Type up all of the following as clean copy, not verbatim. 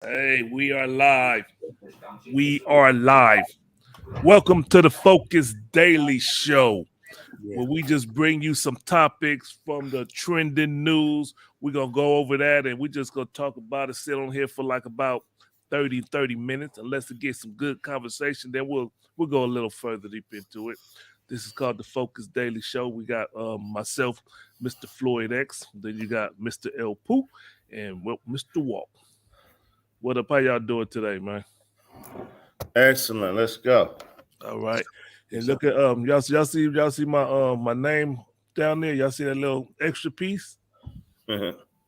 Hey, we are live. We are live. Welcome to the Focuz Daily show, where we just bring you some topics from the trending news. We're going to go over that and we're just going to talk about it, sit on here for like about 30 minutes. Unless it gets some good conversation, then we'll go a little further deep into it. This is called the Focuz Daily show. We got myself, Mr. Floyd X. Then you got Mr. L. Pooh and Mr. Walk. What up? How y'all doing today, man? Excellent. Let's go. All right. And look at y'all see my name down there. Y'all see that little extra piece?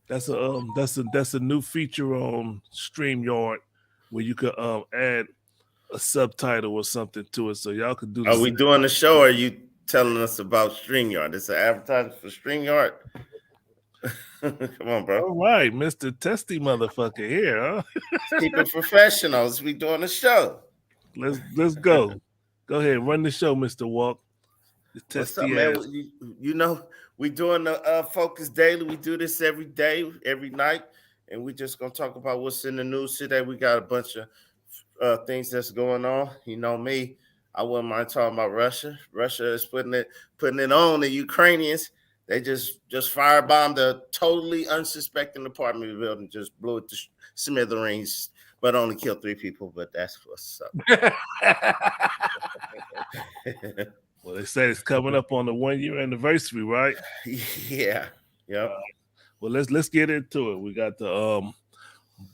That's a new feature on StreamYard where you could add a subtitle or something to it, so y'all could do. Are we doing the show? Or are you telling us about StreamYard? It's an advertisement for StreamYard. Come on, bro. All right, Mr. Testy motherfucker here, huh? Keep it professionals. We doing the show. Let's go. Go ahead, run the show, Mr. Walk. The testy man? ass. You know, we doing the Focuz Daily. We do this every day, every night, and we just gonna talk about what's in the news today. We got a bunch of things that's going on. You know me, I wouldn't mind talking about Russia. Russia is putting it on the Ukrainians. They just firebombed a totally unsuspecting apartment building, just blew it to smithereens, but only killed 3 people. But that's what's up. Well, they say it's coming up on the 1-year anniversary, right? Yeah. Yep. Well, let's get into it. We got the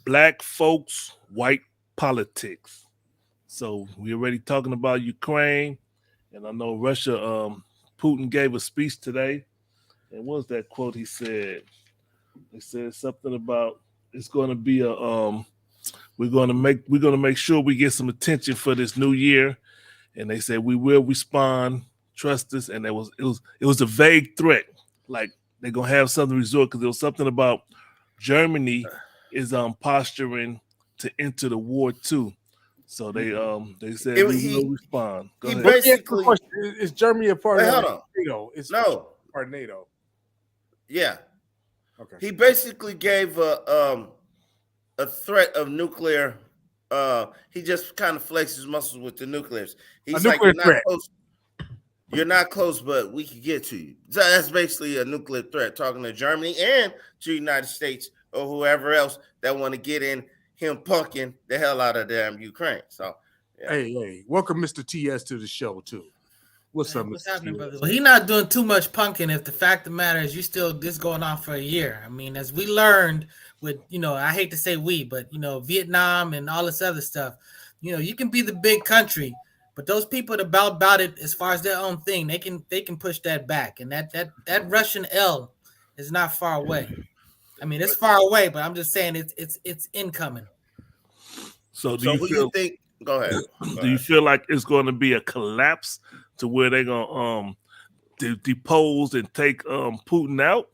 black folks, white politics. So we already talking about Ukraine, and I know Russia. Putin gave a speech today. And what was that quote he said? He said something about it's going to be we're going to make sure we get some attention for this new year. And they said we will respond, trust us. And it was a vague threat, like they're gonna have something resort because there was something about Germany is posturing to enter the war too. So they said we will respond. Go ahead. Basically, is Germany a part of NATO? It's no part of NATO. Yeah. Okay. He basically gave a threat of nuclear. He just kind of flexed his muscles with the nuclears. He's like, you're not close, but we can get to you. So that's basically a nuclear threat, talking to Germany and to the United States or whoever else that want to get in him punking the hell out of damn Ukraine. So, yeah. Hey, welcome Mr. TS to the show too. What's up, what's happening, brother? Well, he's not doing too much punking. If the fact of the matter is, this going on for a year. I mean, as we learned with, I hate to say we, but Vietnam and all this other stuff. You can be the big country, but those people that about it as far as their own thing, they can push that back. And that Russian L is not far away. I mean, it's far away, but I'm just saying it's incoming. So do you think? Go ahead. Do you feel like it's going to be a collapse to where they're gonna depose and take Putin out?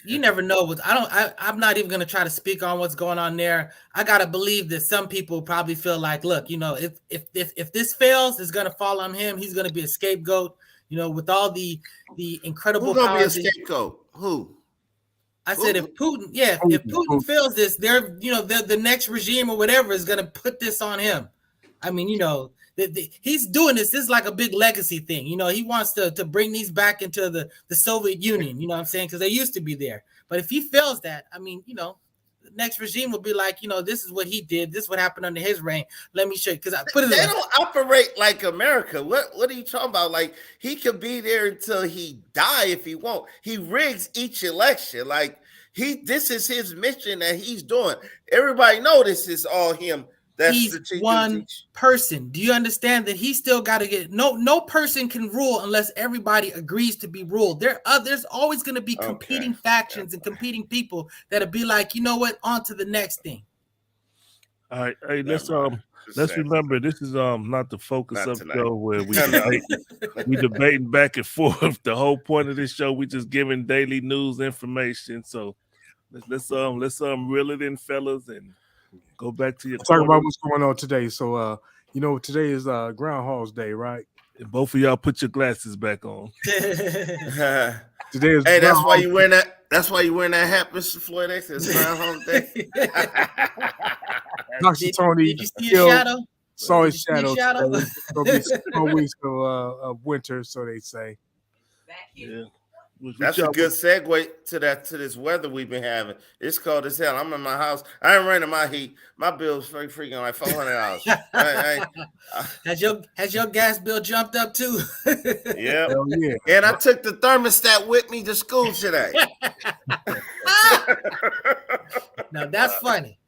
You never know. I'm not even gonna try to speak on what's going on there. I gotta believe that some people probably feel like, look, if this fails, it's gonna fall on him. He's gonna be a scapegoat. With all the incredible. Who's gonna be a scapegoat? Who? I said if Putin fails this, the next regime or whatever is gonna put this on him. I mean, he's doing this. This is like a big legacy thing. He wants to bring these back into the Soviet Union. You know what I'm saying? Because they used to be there. But if he fails that, I mean, the next regime will be like, this is what he did. This is what happened under his reign. Let me show you. Because they don't operate like America. What are you talking about? Like, he could be there until he die if he won't. He rigs each election. Like, this is his mission that he's doing. Everybody know this is all him. He's one person. Do you understand that he still got to get no person can rule unless everybody agrees to be ruled. There's always going to be competing factions and competing people that'll be like, what, on to the next thing. All right, hey, let's remember this is not the focus of the show where we debating back and forth. The whole point of this show, we just giving daily news information. So let's reel it in, fellas, and go back to your talk about what's going on today. So today is Groundhog's Day, right? And both of y'all put your glasses back on. Today is that's why you wearing that. That's why you wearing that hat, Mr. Floyd X. It's Groundhog Day. Dr. Tony Did you see his shadow? saw his Did you see shadow. his shadow? It's gonna be 6 more weeks of winter, so they say. Yeah. That's a good segue to this weather we've been having. It's cold as hell. I'm in my house. I ain't running my heat. My bill's freaking like $400. Has your gas bill jumped up too? Yeah. Hell yeah. And I took the thermostat with me to school today. Now that's funny.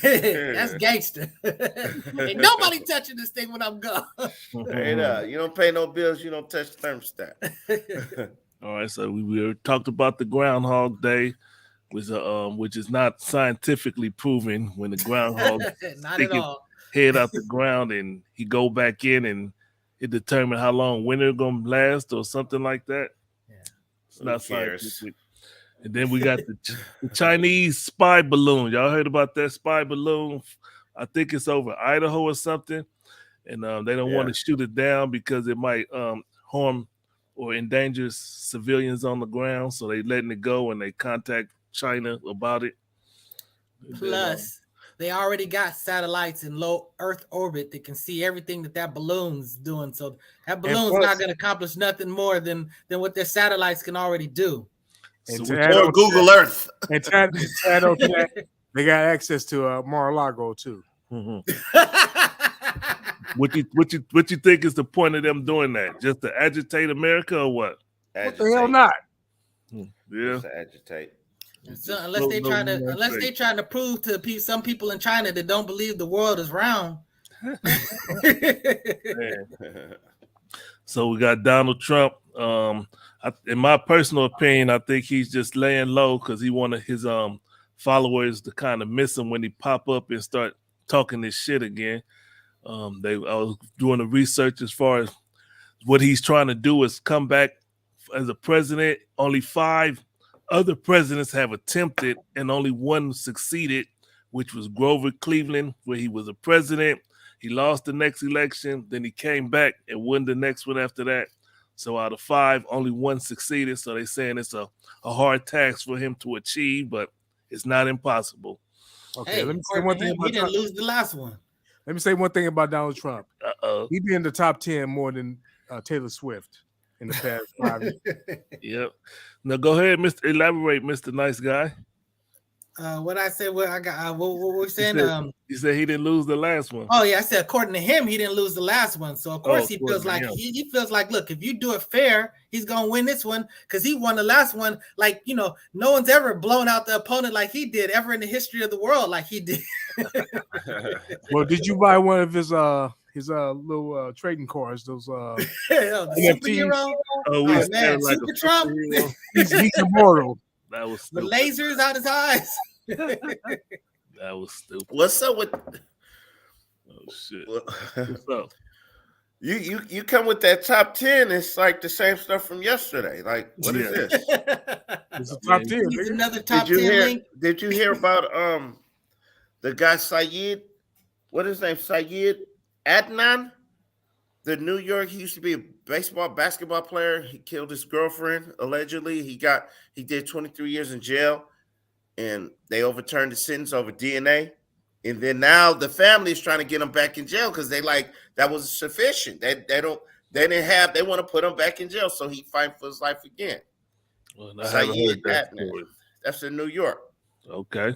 That's gangster. Ain't nobody touching this thing when I'm gone. Hey, you don't pay no bills, you don't touch the thermostat. All right, so we talked about the Groundhog Day, which is not scientifically proven when the groundhog Not stick at his all. head out the ground and he go back in and it determine how long winter gonna last or something like that. Yeah. It's Who not cares? scientific. And then we got the Chinese spy balloon. Y'all heard about that spy balloon? I think it's over Idaho or something. And they don't want to shoot it down because it might harm or endanger civilians on the ground. So they letting it go and they contact China about it. Plus, they already got satellites in low Earth orbit that can see everything that balloon's doing. So that balloon's not going to accomplish nothing more than what their satellites can already do. And So or Google Earth. And to add on to that, they got access to Mar-a-Lago too. Mm-hmm. What you think is the point of them doing that? Just to agitate America or what? What the hell not? Yeah, just to agitate. So unless they trying to prove to some people in China that don't believe the world is round. So we got Donald Trump. In my personal opinion, I think he's just laying low because he wanted his followers to kind of miss him when he pop up and start talking this shit again. I was doing the research as far as what he's trying to do is come back as a president. Only 5 other presidents have attempted and only one succeeded, which was Grover Cleveland, where he was a president. He lost the next election, then he came back and won the next one after that. So out of 5, only one succeeded. So they're saying it's a hard task for him to achieve, but it's not impossible. Okay, hey, let me say one thing. He didn't lose the last one. Let me say one thing about Donald Trump. He be in the top 10 more than Taylor Swift in the past 5 years. Yep. Now go ahead, elaborate, Mr. Nice Guy. What I said, what I got, what we're saying. He said he didn't lose the last one. Oh yeah, I said according to him, he didn't lose the last one. So of course he feels like he feels like, look, if you do it fair, he's gonna win this one because he won the last one. Like, you know, no one's ever blown out the opponent like he did ever in the history of the world, like he did. Well, did you buy one of his little trading cards? Those superhero. Oh, man, like Super Trump. He's immortal. That was stupid. The lasers out his eyes. That was stupid. What's up with? Oh shit! What's up? You come with that top 10. It's like the same stuff from yesterday. Like, what is this? It's a top 10. He's another top 10 link. Did you hear about the guy Syed? What is his name? Syed Adnan. The New York. He used to be a basketball player. He killed his girlfriend allegedly. He did 23 years in jail, and they overturned the sentence over DNA. And then now the family is trying to get him back in jail because they like that was sufficient. They want to put him back in jail so he fight for his life again. Well, I haven't heard that story. That's in New York. Okay.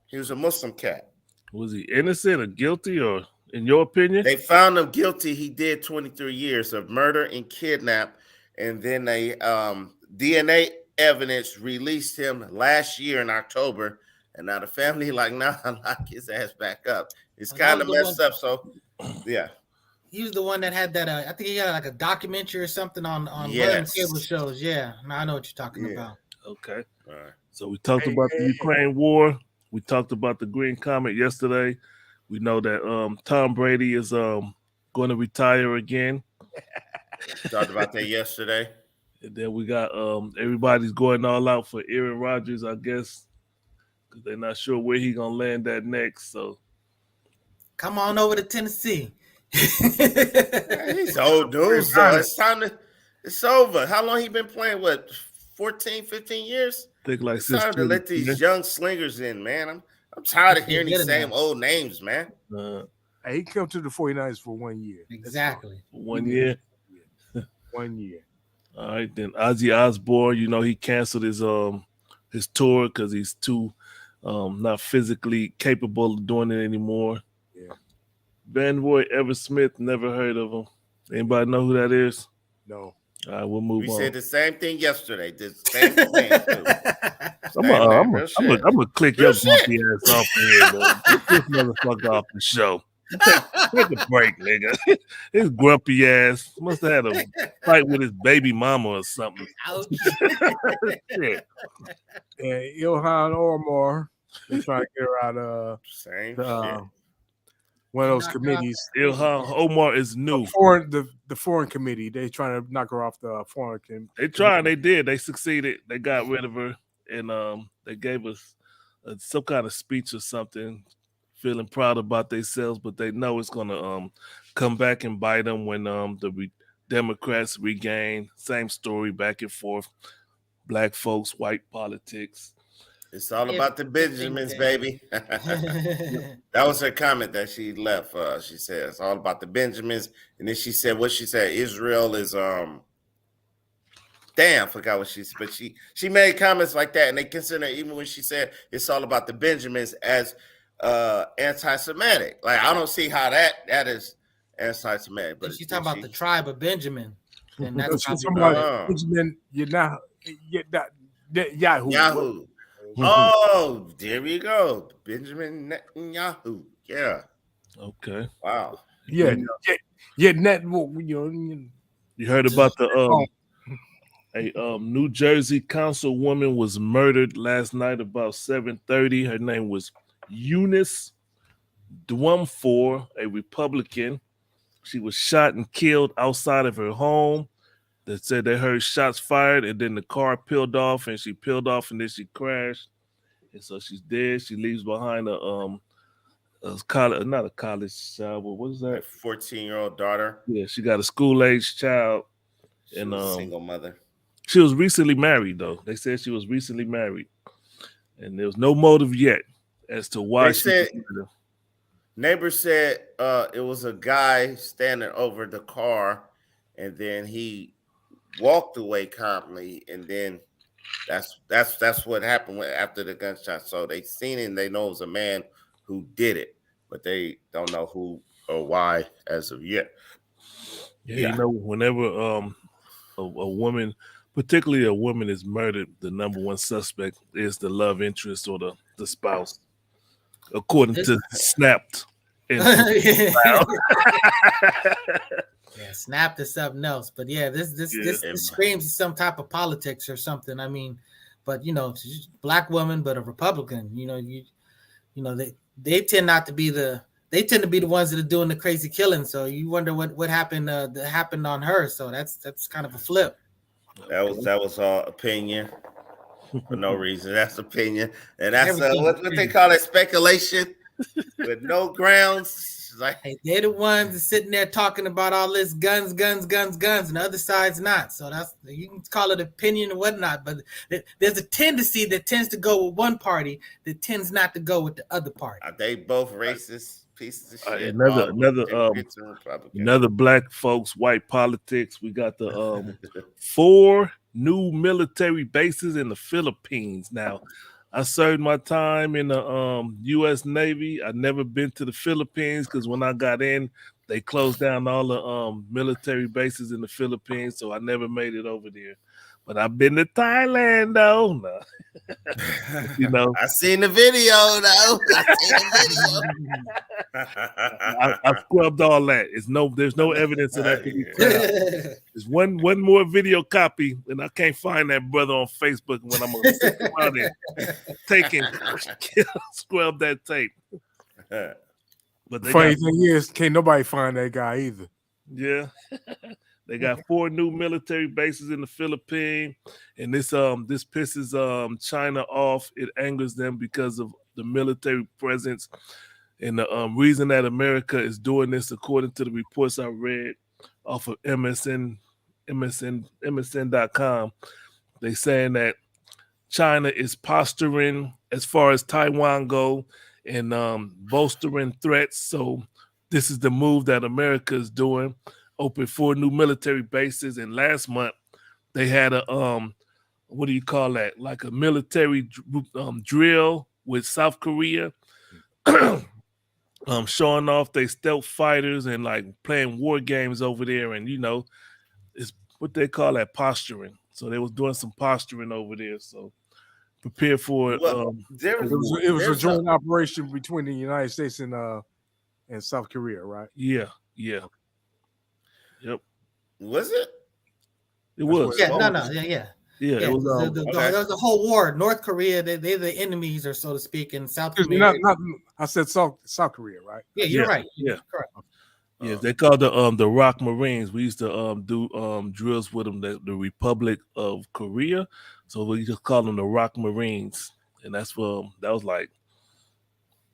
He was a Muslim cat. Was he innocent or guilty, or in your opinion? They found him guilty. He did 23 years of murder and kidnap, and then they DNA evidence released him last year in October. And now the family like, nah, lock his ass back up. It's kind of messed up. So, yeah. He was the one that had that. I think he had like a documentary or something on one of the cable shows. Yeah, now I know what you're talking about. Okay. All right. So we talked about the Ukraine war. We talked about the Green Comet yesterday. We know that Tom Brady is going to retire again. Talked about that yesterday. And then we got everybody's going all out for Aaron Rodgers, I guess, because they're not sure where he's going to land at next. So come on over to Tennessee. He's old news, though. It's over. How long he been playing? What, 14, 15 years. Think like It's time to let these young slingers in, man. I'm tired of hearing these same old names, man. He come to the 49ers for 1 year. Exactly. 1 year. 1 year. All right, then Ozzy Osbourne, he canceled his tour because he's too not physically capable of doing it anymore. Yeah. Van Roy Eversmith, never heard of him. Anybody know who that is? No. All right, we'll move on. We said the same thing yesterday. The same thing too. I'm gonna click your grumpy ass off of here, man. Get this motherfucker off the show. Take a break, nigga. His grumpy ass must have had a fight with his baby mama or something. Shit. And Ilhan Omar, they trying to get her out of one of those committees. Ilhan Omar is new. The foreign committee. They trying to knock her off the foreign committee. They tried. They did. They succeeded. They got rid of her, and they gave us some kind of speech or something, feeling proud about themselves, but they know it's gonna come back and bite them when the Democrats regain. Same story, back and forth. Black folks, white politics. It's all about the Benjamins, baby. That was her comment that she left. She said it's all about the Benjamins, and then she said what she said. Israel is damn, forgot what she said, but she made comments like that, and they consider even when she said it's all about the Benjamins as anti-Semitic. Like I don't see how that is anti-Semitic. But she's talking about the tribe of Benjamin, and that's Benjamin. Yahoo. Oh, there we go. Benjamin Netanyahu. Yeah. Okay. Wow. Yeah. Network. You heard about the New Jersey councilwoman was murdered last night about 7:30. Her name was Eunice Dwumfour, a Republican. She was shot and killed outside of her home. They said they heard shots fired, and then the car peeled off, and she peeled off, and then she crashed, and so she's dead. She leaves behind a college, not a college child, but what is that? 14-year-old daughter. Yeah, she got a school-age child, and a single mother. She was recently married, though. They said she was recently married, and there was no motive yet as to why she was murdered. Neighbors said it was a guy standing over the car, and then he walked away calmly, and then that's what happened after the gunshot. So they seen it, and they know it was a man who did it, but they don't know who or why as of yet. Yeah. Whenever a woman, particularly a woman, is murdered, the number one suspect is the love interest or the spouse, according to Snapped. Yeah, Snapped is something else, but yeah, this screams some type of politics or something. I mean, but she's a black woman, but a Republican. They tend not to be the ones that are doing the crazy killing. So you wonder what happened that happened on her. So that's kind of a flip. That was opinion for no reason. That's opinion, and that's what they call it, speculation with no grounds. Like they're the ones that's sitting there talking about all this guns, and the other side's not. So you can call it opinion or whatnot, but there's a tendency that tends to go with one party that tends not to go with the other party. Are they both racist pieces of shit? Another black folks, white politics. We got the 4 new military bases in the Philippines. Now, I served my time in the U.S. Navy. I'd never been to the Philippines because when I got in, they closed down all the military bases in the Philippines, so I never made it over there. But I've been to Thailand, though. No. I seen the video, though. I scrubbed all that. There's no evidence of that to be found. There's one more video copy, and I can't find that brother on Facebook when I'm gonna sit around and scrub that tape. But the funny thing is, can't nobody find that guy either. Yeah. They got 4 new military bases in the Philippines, and this pisses China off. It angers them because of the military presence, and the reason that America is doing this, according to the reports I read off of MSN.com, They saying that China is posturing as far as Taiwan go and bolstering threats. So this is the move that America is doing. Open 4 new military bases, and last month they had a what do you call that? Like a military drill with South Korea, showing off their stealth fighters and like playing war games over there, and it's what they call that, posturing. So they was doing some posturing over there. So prepare for it. Well, It was a joint operation between the United States and South Korea, right? Yeah. Yep. Was it? It was. Yeah, yeah. Yeah, it was. There was a whole war. North Korea, they're the enemies, or so to speak, and South Korea. I said South Korea, right? Yeah, you're right. Yeah, correct. Yeah, they called the Rock Marines. We used to do drills with them, the Republic of Korea. So we just called them the Rock Marines, and that's that was like,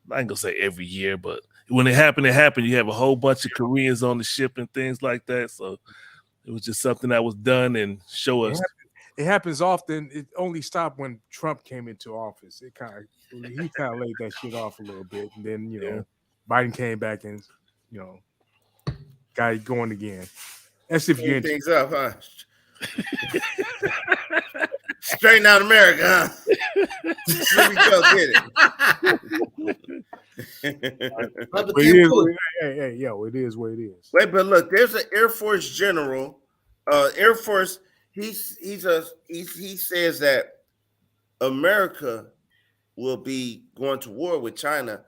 I ain't gonna say every year, but when it happened. You have a whole bunch of Koreans on the ship and things like that. So it was just something that was done and show us. It happens often. It only stopped when Trump came into office. He kind of laid that shit off a little bit, and then Biden came back and got it going again. That's if you things up, huh? Straighten out America, huh? Here we go, get it. It is what it is. Wait, but look, there's an Air Force general. Air Force. He says that America will be going to war with China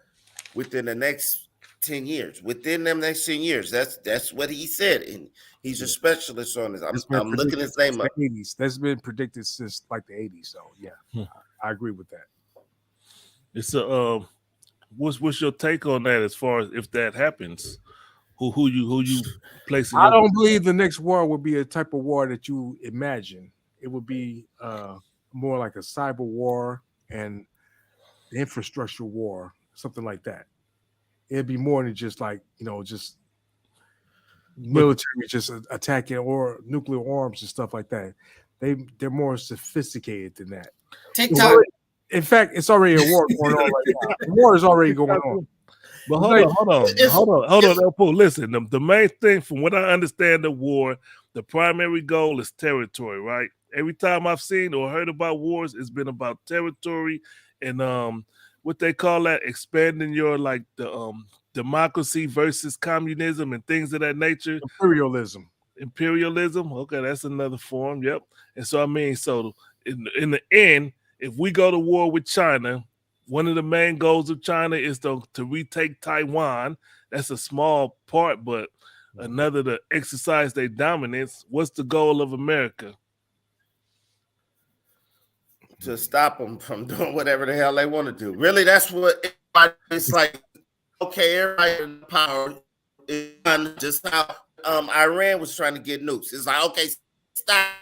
within the next 10 years. Within them next 10 years. That's what he said. And he's a specialist on this. I'm looking his name up. 80s. That's been predicted since like the 80s. So yeah, I agree with that. It's what's your take on that as far as if that happens? Who you placing? I don't believe the next war would be a type of war that you imagine. It would be more like a cyber war and infrastructure war, something like that. It'd be more than just like just military just attacking or nuclear arms and stuff like that. They're more sophisticated than that. TikTok. In fact, it's already a war going on right now. The war is already going on. But hold on, Elpo. Listen, the main thing from what I understand the war, the primary goal is territory, right? Every time I've seen or heard about wars, it's been about territory and what they call that, expanding your the democracy versus communism and things of that nature. Imperialism. Okay, that's another form. Yep. And so so in the end, if we go to war with China, one of the main goals of China is to retake Taiwan. That's a small part, but another to exercise their dominance. What's the goal of America? To stop them from doing whatever the hell they want to do. Really, that's what it's like. Okay, everybody in power is just how Iran was trying to get nukes. It's like, okay, stop,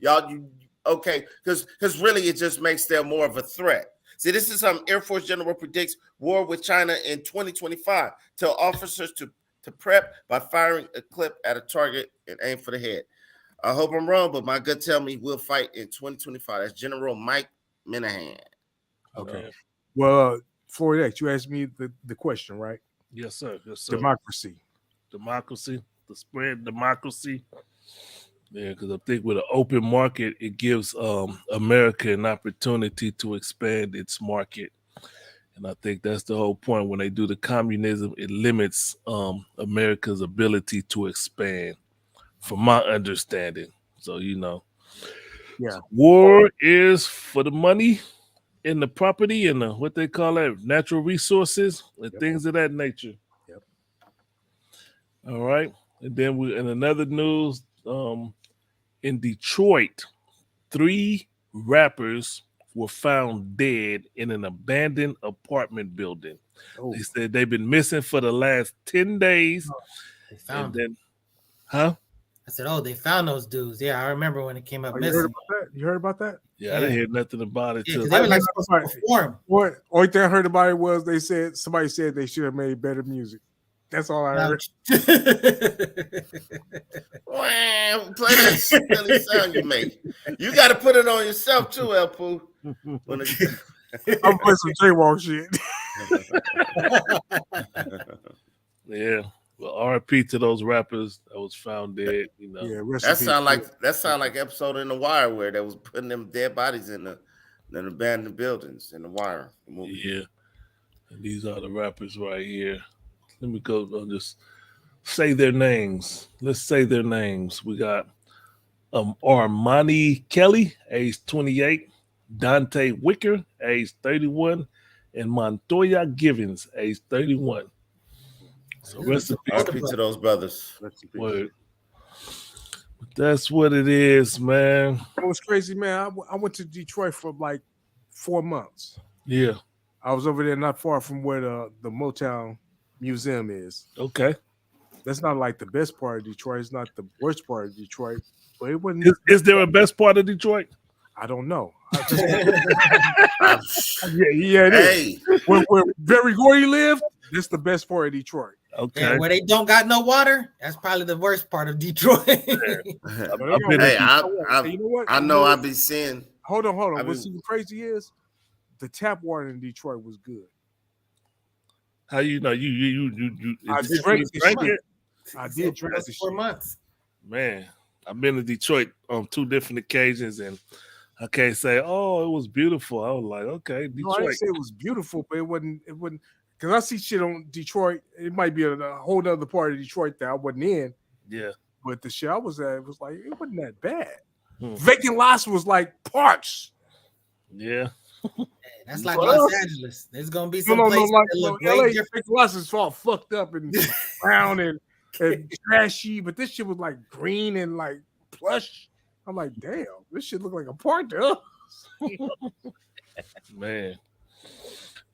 y'all. Okay, because really it just makes them more of a threat. See, this is some Air Force general predicts war with China in 2025. Tell officers to prep by firing a clip at a target and aim for the head. I hope I'm wrong, but my gut tell me we'll fight in 2025. That's General Mike Minahan. Okay. Well, Floyd X, you asked me the question, right? Yes, sir. Yes, sir. Democracy, the spread democracy. Yeah, because I think with an open market, it gives America an opportunity to expand its market. And I think that's the whole point. When they do the communism, it limits America's ability to expand, from my understanding. So, war is for the money and the property and the, what they call that, natural resources and things of that nature. Yep. All right. And then in another news, in Detroit, 3 rappers were found dead in an abandoned apartment building. Oh. They said they've been missing for the last 10 days. Oh, they found them. Huh? I said, they found those dudes. Yeah, I remember when it came up missing. You heard about that? Yeah, I didn't hear nothing about it. Yeah, they were like supposed to perform. Only thing I heard about it was somebody said they should have made better music. That's all I heard. Wow, play that silly sound you make. You got to put it on yourself too, El Poo. When I'm playing some J-Walk shit. Yeah. Well, RIP to those rappers that was found dead. You know. Yeah, rest that in peace. sound like episode in The Wire where they was putting them dead bodies in the abandoned buildings in The Wire movie. Yeah. And these are the rappers right here. Let me go. I'll just say their names. Let's say their names. We got Armani Kelly, age 28, Dante Wicker, age 31, and Montoya Givens, age 31. So rest in peace. RP to those brothers. Word. But that's what it is, man. It was crazy, man. I went to Detroit for like 4 months. Yeah. I was over there not far from where the Motown Museum is. Okay. That's not like the best part of Detroit. It's not the worst part of Detroit. But it wasn't. Is there a best part of Detroit? I don't know. Yeah, it is. Where Barry Gordy lived, that's the best part of Detroit. Okay. Yeah, where they don't got no water, that's probably the worst part of Detroit. You know what? I know I've been seeing. Hold on. What's even crazy is the tap water in Detroit was good. How you know you I drank it. I did drink it 4 months. Man, I've been to Detroit on 2 different occasions, and I can't say, "Oh, it was beautiful." I was like, "Okay, Detroit." No, I didn't say it was beautiful, but it wasn't. Because I see shit on Detroit. It might be a whole other part of Detroit that I wasn't in. Yeah, but the shit I was at, it was like it wasn't that bad. Vacant lots was like parks. Yeah. That's like Los Angeles. There's gonna be some places that look LA, way different. Lots is all fucked up and brown and trashy, but this shit was like green and like plush. I'm like, damn, this shit look like a park to us. Man.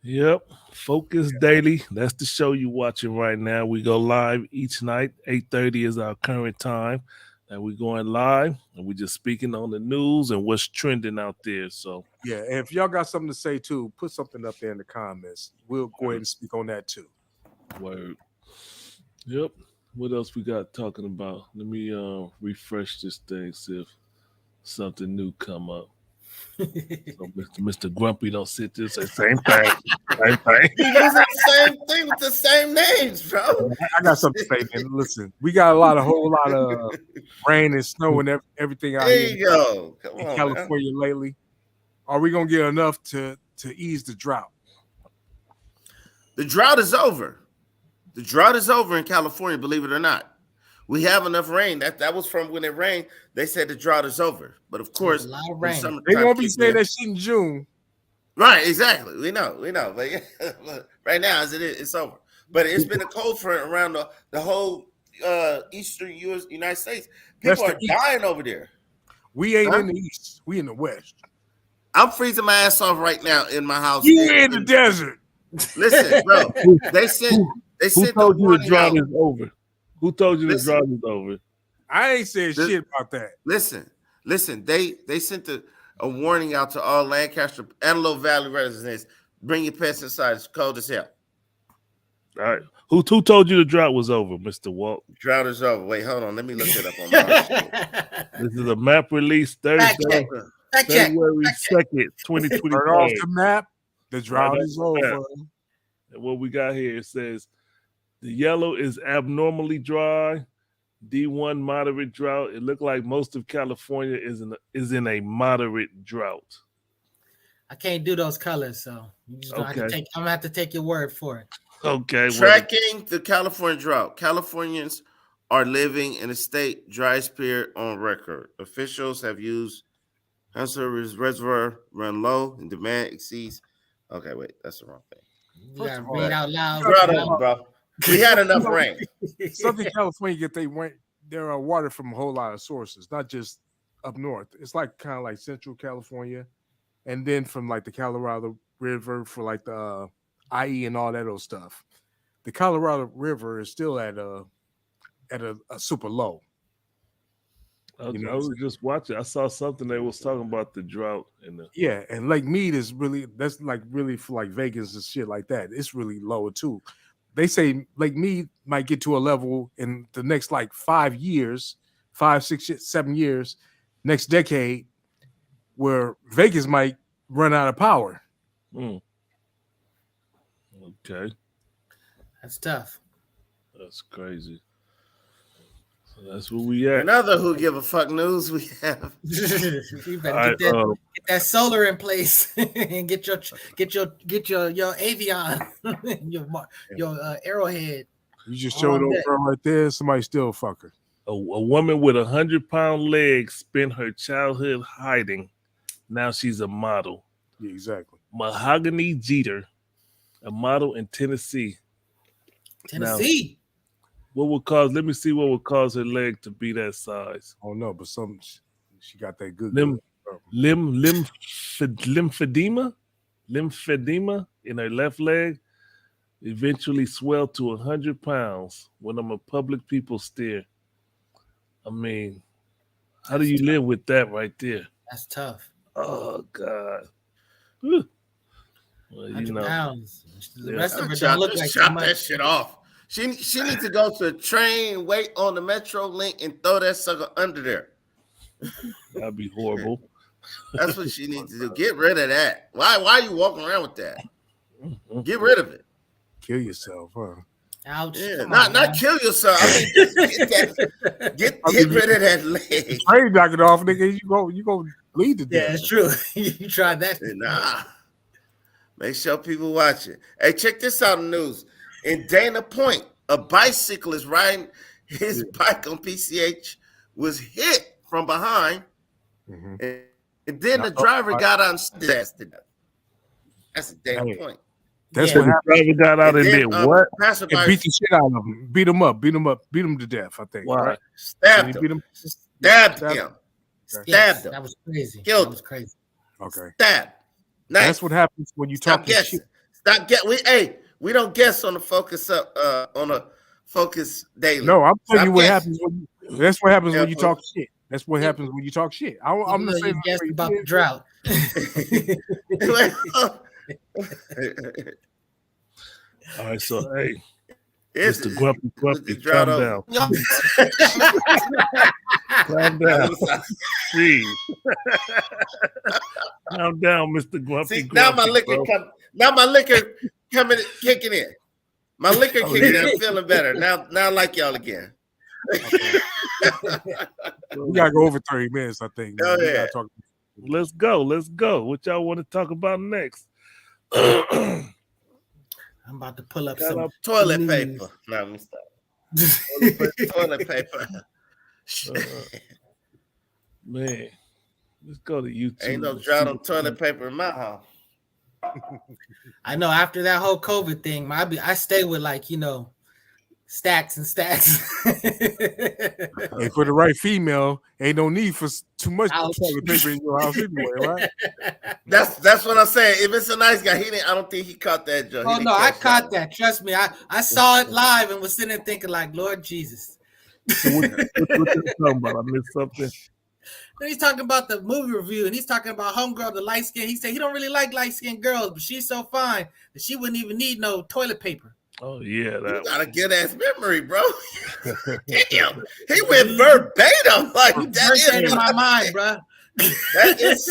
Yep. Focuz Daily. That's the show you're watching right now. We go live each night. 8:30 is our current time. And we're going live and we're just speaking on the news and what's trending out there. So yeah, and if y'all got something to say too, put something up there in the comments. We'll go ahead and speak on that too. Word. Yep. What else we got talking about? Let me refresh this thing, see if something new come up. So Mr. Grumpy don't sit there and say same thing. Same thing. You using the same thing with the same names, bro. I got something to say, man. Listen, we got a whole lot of rain and snow and everything out there here. You go. Come in on, California lately. Are we gonna get enough to ease the drought? The drought is over. The drought is over in California, believe it or not. We have enough rain. That was from when it rained. They said the drought is over. But of course, a lot of rain. They won't be saying that shit in June. Right, exactly. We know. But right now, as it is, it's over. But it's been a cold front around the whole eastern United States. People are dying over there. We ain't in the east. We in the west. I'm freezing my ass off right now in my house. You in the desert. Listen, bro. They sent Who told you the drought is over? Who told you the drought is over? I ain't saying shit about that. Listen. They sent a warning out to all Lancaster, Antelope Valley residents. Bring your pets inside. It's cold as hell. All right. Who told you the drought was over, Mr. Walt? Drought is over. Wait, hold on. Let me look it up on my This is a map release Thursday, February 2nd, 2020. Turn off the map. The drought is over. And what we got here, it says the yellow is abnormally dry. D1 moderate drought. It looked like most of California is in a moderate drought. I can't do those colors, so you just I'm gonna have to take your word for it. Okay. Tracking the California drought. Californians are living in a state driest period on record. Officials have used Hunter's reservoir run low and demand exceeds. Okay, wait, that's the wrong thing. You gotta read out loud. Bro. We had enough rain. Southern California get their water from a whole lot of sources, not just up north. It's like kind of like Central California, and then from like the Colorado River for like the IE and all that old stuff. The Colorado River is still at a super low. I was just watching. I saw something that was talking about the drought and Lake Mead is really for like Vegas and shit like that. It's really low too. they say like me might get to a level in the next like 5 years, 5, 6, 7 years, next decade, where Vegas might run out of power. Mm. Okay, That's tough. that's crazy. So that's where we at. Another who give a fuck news we have. You better All right, get that solar in place and get your Avion, your Arrowhead. You just All showed on old deck. girl right there. Somebody still fuck her. a woman with 100-pound legs spent her childhood hiding. Now she's a model. Yeah, exactly. Mahogany Jeter, a model in Tennessee. Tennessee. What would cause? Let me see what would cause her leg to be that size. I don't know, but she got that good. Lymphedema in her left leg eventually swelled to 100 pounds when I'm a public people stare. I mean, how do you live with that right there? That's tough. Oh God. Whew. Well, 100 pounds. The Yeah. rest of her Just don't look like too chop much. that shit off. She needs to go to a train, wait on the Metro link, and throw that sucker under there. That'd be horrible. That's what she needs to do. Get rid of that. Why are you walking around with that? Mhm. Get rid of it. Kill yourself, huh? Ouch. Yeah, Come on, man. not kill yourself. I mean, just get rid of that leg. Train knock it off, nigga. You go bleed to Yeah, death. it's true. You tried that. Nah. Make sure people watch it. Hey, check this out in the news. In Dana Point, a bicyclist riding his bike on PCH was hit from behind, Mhm. and then the driver got on disaster. That's a Dana Hey. Point. That's Yeah. what happened. Driver got out and did what? Passerby And beat the shit out of him. Beat him up. Beat him to death. I think. Why? Right? stabbed Did he beat him. him? Stabbed Stabbed him. Yes, Stabbed him. that was crazy. Killed That was crazy. Okay. Stabbed. Nice. That's what happens when you Stop talk this guessing. shit. Stop get. We don't guess on the Focus on a Focus Daily. No, I'm telling Stop you what guessing. happens when you. That's what happens when you Yeah, talk shit. That's what happens when you talk shit. I'm Even the though same. you guessed way about you the drought. All right, so hey, It's Mr. Grumpy, the drought calm over. down. Calm down. Jeez. Calm down, Mr. Grumpy. See, now my Grumpy, liquor bro. coming kicking in. My liquor kicking in. I'm feeling better. Now I like y'all again. We gotta go over 30 minutes, I think. Oh, We yeah. gotta talk. Let's go. What y'all want to talk about next? I'm about to pull up Got some up- Toilet news. paper. No, let me stop. Toilet paper. Man, let's go to YouTube. Ain't no and drought see on what- toilet paper in my house. I know after that whole COVID thing, I stay with stacks and stacks. And for the right female, ain't no need for too much Ouch. toilet paper in your house anyway, right? That's what I'm saying. If it's a nice guy, I don't think he caught that joke. Oh no, I caught that. Trust me, I saw it live and was sitting there thinking like, Lord Jesus. So what you talking about? I missed something. Then he's talking about the movie review, and he's talking about homegirl, the light skin. He said he don't really like light skinned girls, but she's so fine that she wouldn't even need no toilet paper. Oh yeah, You that got a good ass memory, bro. Damn, he went verbatim. Like that First is thing in my mind, bro. That is.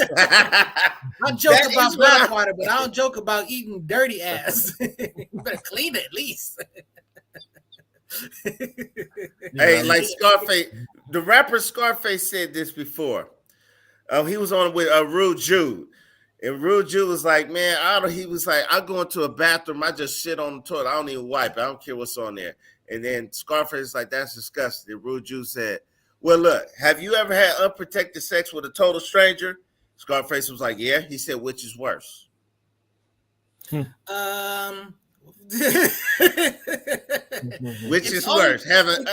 I joke That about is what I- black water, but I don't joke about eating dirty ass. You better clean it at least. Hey, like Scarface, the rapper Scarface said this before. He was on with Rude Jude, and Rude Jude was like, "Man, he was like, I go into a bathroom, I just shit on the toilet, I don't even wipe, I don't care what's on there." And then Scarface was like, "That's disgusting." And Rude Jude said, "Well, look, have you ever had unprotected sex with a total stranger?" Scarface was like, "Yeah." He said, "Which is worse?" Which is worse, having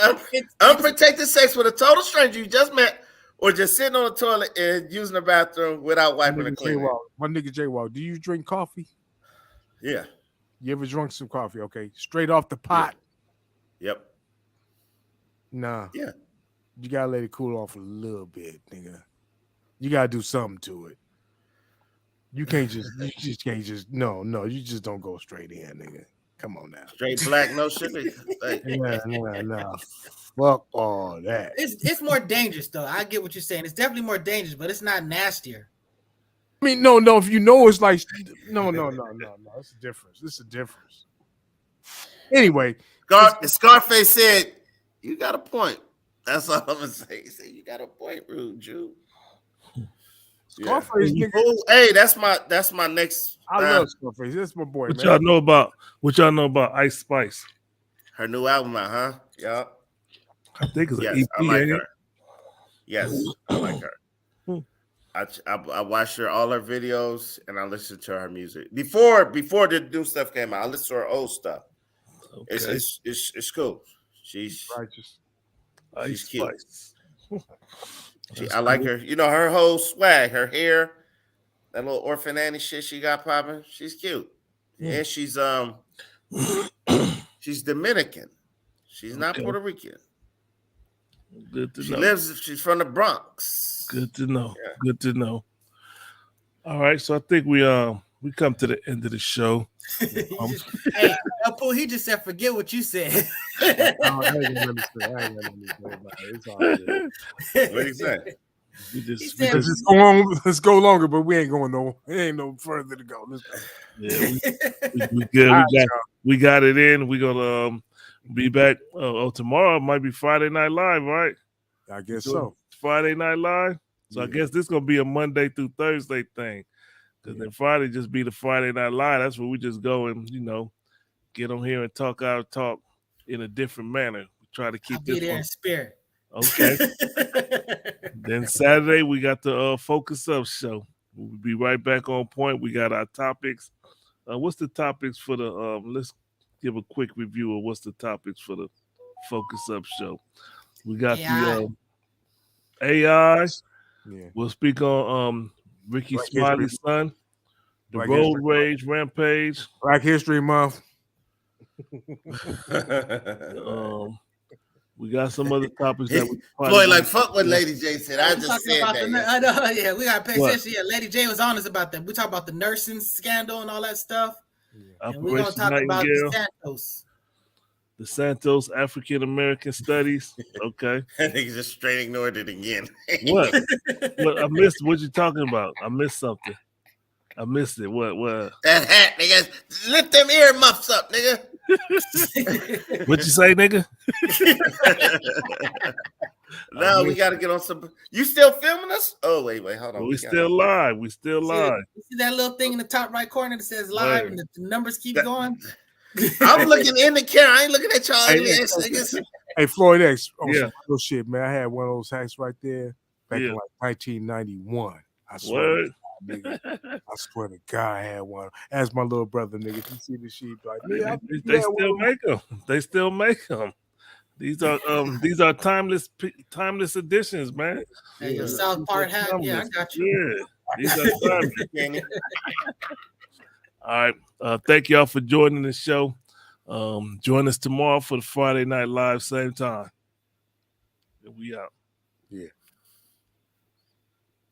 unprotected sex with a total stranger you just met, or just sitting on the toilet and using the bathroom without wiping or cleaning? My nigga J-Wall, do you drink coffee? Yeah. You ever drunk some coffee? Okay, straight off the pot? Yep. Nah. Yeah. You gotta let it cool off a little bit, nigga. You gotta do something to it. You just can't just no, you just don't go straight in, nigga. Come on now. Straight black, no sugar. Like, Nah. Fuck all that. It's more dangerous though. I get what you're saying. It's definitely more dangerous, but it's not nastier. I mean, no. If you know, it's like no. It's a difference. It's a difference. Anyway, Scarface said, "You got a point." That's all I'm gonna say. He said, "You got a point, Rude Jew." Scarface, yeah. Hey, that's my next. I love Scarface. That's my boy. What man. y'all know about Ice Spice? Her new album, huh? Yeah. I think it's an Yes, EP. I like ain't her. it? Yes, I like her. I watched all her videos and I listened to her music before the new stuff came out. I listened to her old stuff. Okay. It's cool. She's righteous. She's cute. Spice. I like her. You know, her whole swag, her hair, that little Orphan Annie shit she got popping. She's cute. Yeah. And she's Dominican. She's not Puerto Rican. Good to know. She's from the Bronx. Good to know. Yeah. Good to know. All right, so I think we come to the end of the show. Hey, Pooh, he just said, forget what you said. I ain't gonna let me say. It's all good. What did he say? Let's go longer, but we ain't going no. It ain't no further to go. Let's go. Yeah, we good. We got it in. We're gonna be back. Tomorrow might be Friday Night Live, right? I guess so. Friday Night Live. So I guess this gonna be a Monday through Thursday thing. Because then Friday just be the Friday Night Live. That's where we just go and get on here and talk in a different manner. We try to keep this in spirit. Okay. Then Saturday we got the Focus Up show. We'll be right back on point. We got our topics. What's the topics for the? Let's give a quick review of what's the topics for the Focus Up show. We got the AI. Yeah. We'll speak on Ricky Smiley's son, the Road Rage Rampage, Black History Month. We got some other topics that we Floyd like fuck what Lady J said. I just said that. I know, yeah, we gotta pay attention. Yeah, Lady J was honest about that. We talk about the nursing scandal and all that stuff. Yeah. And we're gonna talk about the Santos. The Santos African American Studies. Okay. I think he just straight ignored it again. What? I missed what you talking about. I missed something. I missed it. What? That hat, nigga. Lift them earmuffs up, nigga. What you say, nigga? No, we gotta get on some. You still filming us? Oh, wait, hold on. We still live. We still live. You see that little thing in the top right corner that says live and the numbers keep going? I'm looking in the camera. I ain't looking at y'all ugly ass niggas. Hey, Floyd X. Some real shit, man. I had one of those hats right there back in like 1991. I swear. Nigga. I swear to God, I had one. Ask my little brother, nigga. If you see the sheep, like, they still make them. They still make them. These are timeless editions, man. Hey, your South Park hat, yeah, I got you. Yeah, these are timeless. All right, thank y'all for joining the show. Join us tomorrow for the Friday Night Live, same time. And we out. Yeah.